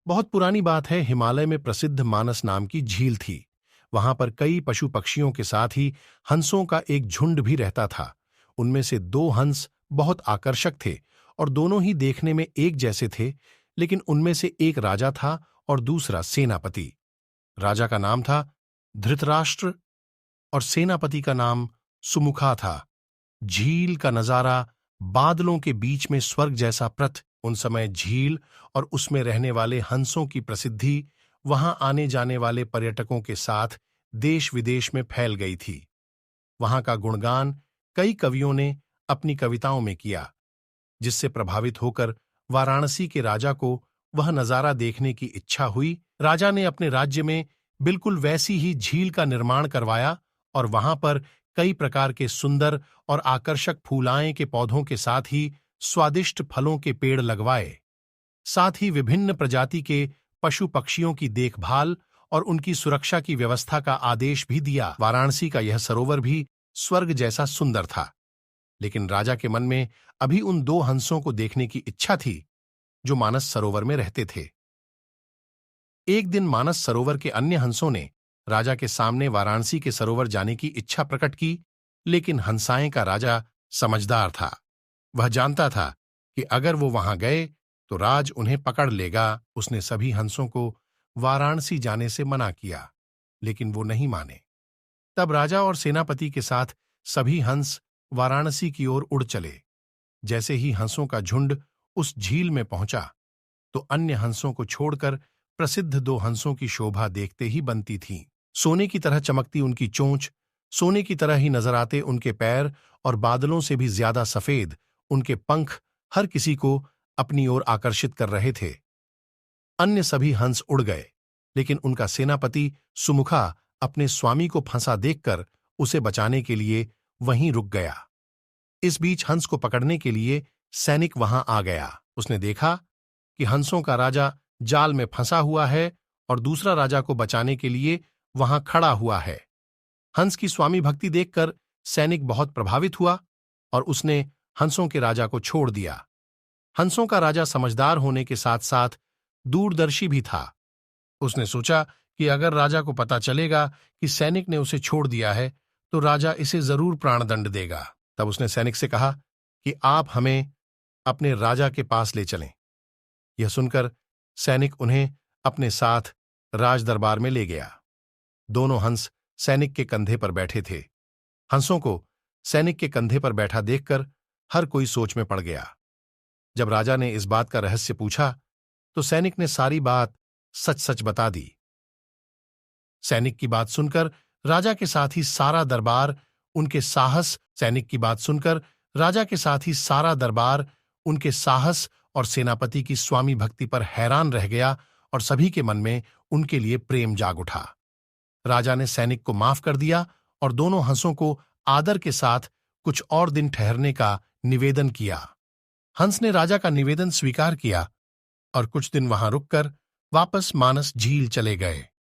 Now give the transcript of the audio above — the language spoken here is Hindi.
बहुत पुरानी बात है, हिमालय में प्रसिद्ध मानस नाम की झील थी। वहां पर कई पशु पक्षियों के साथ ही हंसों का एक झुंड भी रहता था। उनमें से दो हंस बहुत आकर्षक थे और दोनों ही देखने में एक जैसे थे, लेकिन उनमें से एक राजा था और दूसरा सेनापति। राजा का नाम था धृतराष्ट्र और सेनापति का नाम सुमुखा था। झील का नजारा बादलों के बीच में स्वर्ग जैसा प्रथ। उन समय झील और उसमें रहने वाले हंसों की प्रसिद्धि वहां आने जाने वाले पर्यटकों के साथ देश विदेश में फैल गई थी। वहां का गुणगान कई कवियों ने अपनी कविताओं में किया, जिससे प्रभावित होकर वाराणसी के राजा को वह नजारा देखने की इच्छा हुई। राजा ने अपने राज्य में बिल्कुल वैसी ही झील का निर्माण करवाया और वहां पर कई प्रकार के सुंदर और आकर्षक फूलाएं के पौधों के साथ ही स्वादिष्ट फलों के पेड़ लगवाए। साथ ही विभिन्न प्रजाति के पशु पक्षियों की देखभाल और उनकी सुरक्षा की व्यवस्था का आदेश भी दिया। वाराणसी का यह सरोवर भी स्वर्ग जैसा सुंदर था, लेकिन राजा के मन में अभी उन दो हंसों को देखने की इच्छा थी जो मानस सरोवर में रहते थे। एक दिन मानस सरोवर के अन्य हंसों ने राजा के सामने वाराणसी के सरोवर जाने की इच्छा प्रकट की, लेकिन हंसाएं का राजा समझदार था। वह जानता था कि अगर वो वहां गए तो राज उन्हें पकड़ लेगा। उसने सभी हंसों को वाराणसी जाने से मना किया, लेकिन वो नहीं माने। तब राजा और सेनापति के साथ सभी हंस वाराणसी की ओर उड़ चले। जैसे ही हंसों का झुंड उस झील में पहुंचा तो अन्य हंसों को छोड़कर प्रसिद्ध दो हंसों की शोभा देखते ही बनती थी। सोने की तरह चमकती उनकी चोंच, सोने की तरह ही नजर आते उनके पैर और बादलों से भी ज्यादा सफेद उनके पंख हर किसी को अपनी ओर आकर्षित कर रहे थे। अन्य सभी हंस उड़ गए, लेकिन उनका सेनापति सुमुखा अपने स्वामी को फंसा देखकर उसे बचाने के लिए वहीं रुक गया। इस बीच हंस को पकड़ने के लिए सैनिक वहां आ गया। उसने देखा कि हंसों का राजा जाल में फंसा हुआ है और दूसरा राजा को बचाने के लिए वहां खड़ा हुआ है। हंस की स्वामी भक्ति देखकर सैनिक बहुत प्रभावित हुआ और उसने हंसों के राजा को छोड़ दिया। हंसों का राजा समझदार होने के साथ साथ दूरदर्शी भी था। उसने सोचा कि अगर राजा को पता चलेगा कि सैनिक ने उसे छोड़ दिया है तो राजा इसे जरूर प्राणदंड देगा। तब उसने सैनिक से कहा कि आप हमें अपने राजा के पास ले चलें। यह सुनकर सैनिक उन्हें अपने साथ राज दरबार में ले गया। दोनों हंस सैनिक के कंधे पर बैठे थे। हंसों को सैनिक के कंधे पर बैठा देखकर हर कोई सोच में पड़ गया। जब राजा ने इस बात का रहस्य पूछा तो सैनिक ने सारी बात सच सच बता दी। सैनिक की बात सुनकर राजा के साथ ही सारा दरबार उनके साहस सैनिक की बात सुनकर राजा के साथ ही सारा दरबार उनके साहस और सेनापति की स्वामी भक्ति पर हैरान रह गया और सभी के मन में उनके लिए प्रेम जाग उठा। राजा ने सैनिक को माफ कर दिया और दोनों हंसों को आदर के साथ कुछ और दिन ठहरने का निवेदन किया। हंस ने राजा का निवेदन स्वीकार किया और कुछ दिन वहां रुककर वापस मानस झील चले गए।